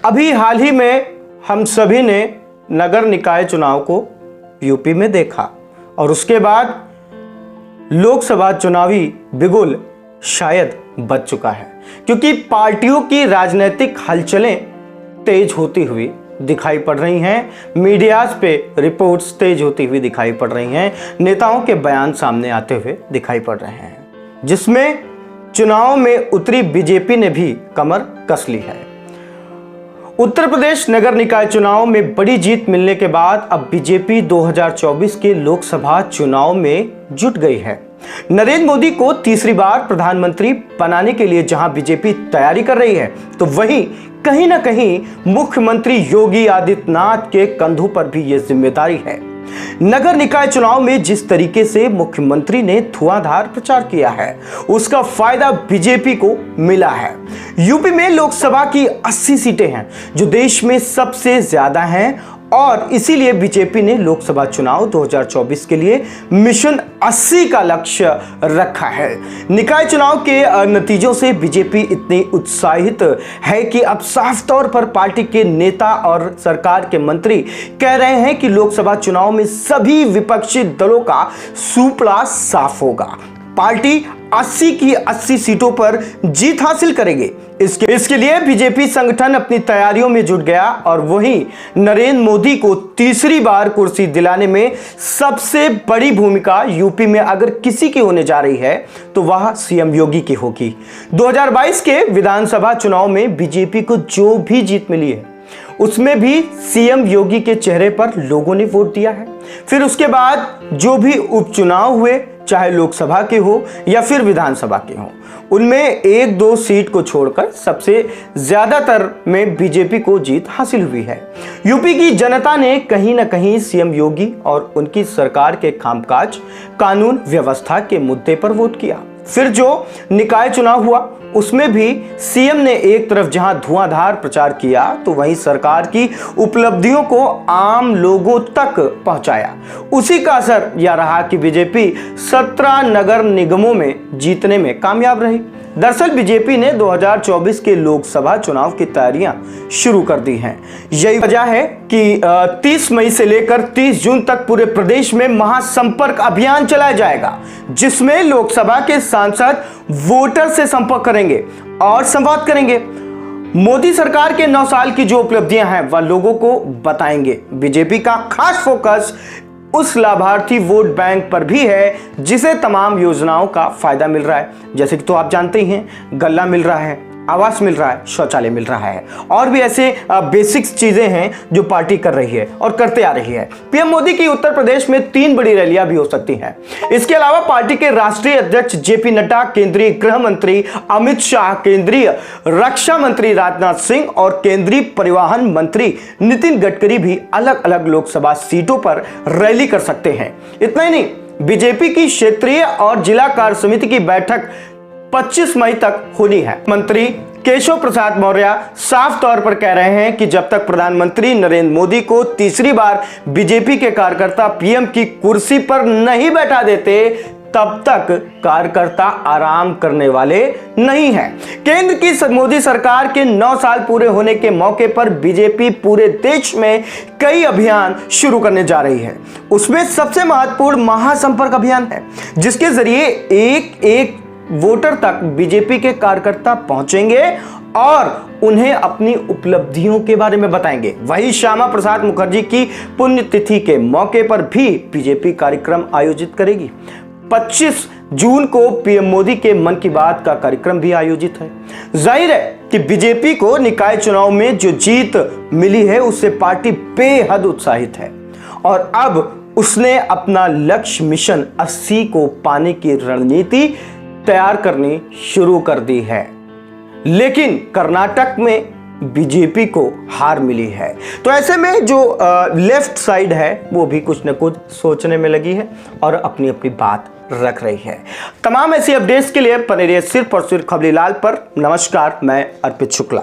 अभी हाल ही में हम सभी ने नगर निकाय चुनाव को यूपी में देखा और उसके बाद लोकसभा चुनावी बिगुल शायद बज चुका है, क्योंकि पार्टियों की राजनीतिक हलचलें तेज होती हुई दिखाई पड़ रही हैं, मीडियाज पे रिपोर्ट्स तेज होती हुई दिखाई पड़ रही हैं, नेताओं के बयान सामने आते हुए दिखाई पड़ रहे हैं, जिसमें चुनाव में उतरी बीजेपी ने भी कमर कस ली है। उत्तर प्रदेश नगर निकाय चुनाव में बड़ी जीत मिलने के बाद अब बीजेपी 2024 के लोकसभा चुनाव में जुट गई है। नरेंद्र मोदी को तीसरी बार प्रधानमंत्री बनाने के लिए जहां बीजेपी तैयारी कर रही है, तो वहीं कहीं ना कहीं मुख्यमंत्री योगी आदित्यनाथ के कंधों पर भी यह जिम्मेदारी है। नगर निकाय चुनाव में जिस तरीके से मुख्यमंत्री ने धुआंधार प्रचार किया है, उसका फायदा बीजेपी को मिला है। यूपी में लोकसभा की 80 सीटें हैं, जो देश में सबसे ज्यादा हैं, और इसीलिए बीजेपी ने लोकसभा चुनाव 2024 के लिए मिशन 80 का लक्ष्य रखा है। निकाय चुनाव के नतीजों से बीजेपी इतनी उत्साहित है कि अब साफ तौर पर पार्टी के नेता और सरकार के मंत्री कह रहे हैं कि लोकसभा चुनाव में सभी विपक्षी दलों का सुपड़ा साफ होगा। पार्टी 80 की 80 सीटों पर जीत हासिल करेगी। इसके लिए बीजेपी संगठन अपनी तैयारियों में जुट गया और वहीं नरेंद्र मोदी को तीसरी बार कुर्सी दिलाने में सबसे बड़ी भूमिका यूपी में अगर किसी की होने जा रही है तो वह सीएम योगी की होगी। 2022 के विधानसभा चुनाव में बीजेपी को जो भी जीत मिली है, उसमें भी सीएम योगी के चेहरे पर लोगों ने वोट दिया है। फिर उसके बाद जो भी उपचुनाव हुए, चाहे लोकसभा के हो या फिर विधानसभा के हो, उनमें 1-2 सीट को छोड़कर सबसे ज्यादातर में बीजेपी को जीत हासिल हुई है। यूपी की जनता ने कहीं ना कहीं सीएम योगी और उनकी सरकार के कामकाज, कानून व्यवस्था के मुद्दे पर वोट किया। फिर जो निकाय चुनाव हुआ, उसमें भी सीएम ने एक तरफ जहां धुआंधार प्रचार किया, तो वहीं सरकार की उपलब्धियों को आम लोगों तक पहुंचाया। उसी का असर यह रहा कि बीजेपी 17 नगर निगमों में जीतने में कामयाब रही। दरअसल बीजेपी ने 2024 के लोकसभा चुनाव की तैयारियां शुरू कर दी हैं। यही वजह है कि 30 मई से लेकर 30 जून तक पूरे प्रदेश में महासंपर्क अभियान चलाया जाएगा, जिसमें लोकसभा के सांसद वोटर से संपर्क करेंगे और संवाद करेंगे। मोदी सरकार के 9 साल की जो उपलब्धियां हैं, वह लोगों को बताएंगे। बीजेपी का खास फोकस उस लाभार्थी वोट बैंक पर भी है जिसे तमाम योजनाओं का फायदा मिल रहा है, जैसे कि तो आप जानते ही हैं, गल्ला मिल रहा है, आवास मिल रहा है, शौचालय मिल रहा है, और भी ऐसे बेसिक्स चीजें हैं जो पार्टी कर रही है और करते आ रही है। पीएम मोदी की उत्तर प्रदेश में 3 बड़ी रैलियां भी हो सकती हैं। इसके अलावा पार्टी के राष्ट्रीय अध्यक्ष जेपी नड्डा, केंद्रीय गृह मंत्री अमित शाह, केंद्रीय रक्षा मंत्री राजनाथ सिंह और केंद्रीय परिवहन मंत्री नितिन गडकरी भी अलग अलग लोकसभा सीटों पर रैली कर सकते हैं। इतना ही नहीं, बीजेपी की क्षेत्रीय और जिला कार्य समिति की बैठक 25 मई तक होनी है। मंत्री केशव प्रसाद मौर्य साफ तौर पर कह रहे हैं कि जब तक प्रधानमंत्री नरेंद्र मोदी को तीसरी बार बीजेपी के कार्यकर्ता पीएम की कुर्सी पर नहीं बैठा देते, तब तक कार्यकर्ता आराम करने वाले नहीं हैं। केंद्र की मोदी सरकार के 9 साल पूरे होने के मौके पर बीजेपी पूरे देश में कई अभियान शुरू करने जा रही है। उसमें सबसे महत्वपूर्ण महासंपर्क अभियान है, जिसके जरिए एक वोटर तक बीजेपी के कार्यकर्ता पहुंचेंगे और उन्हें अपनी उपलब्धियों के बारे में बताएंगे। वहीं श्यामा प्रसाद मुखर्जी की पुण्यतिथि के मौके पर भी बीजेपी कार्यक्रम आयोजित करेगी। 25 जून को पीएम मोदी के मन की बात का कार्यक्रम भी आयोजित है। जाहिर है कि बीजेपी को निकाय चुनाव में जो जीत मिली है, उससे पार्टी बेहद उत्साहित है और अब उसने अपना लक्ष्य मिशन 80 को पाने की रणनीति तैयार करनी शुरू कर दी है। लेकिन कर्नाटक में बीजेपी को हार मिली है, तो ऐसे में जो लेफ्ट साइड है वो भी कुछ न कुछ सोचने में लगी है और अपनी अपनी बात रख रही है। तमाम ऐसी अपडेट्स के लिए बने रहिए सिर्फ और सिर्फ खबरीलाल पर। नमस्कार, मैं अर्पित शुक्ला।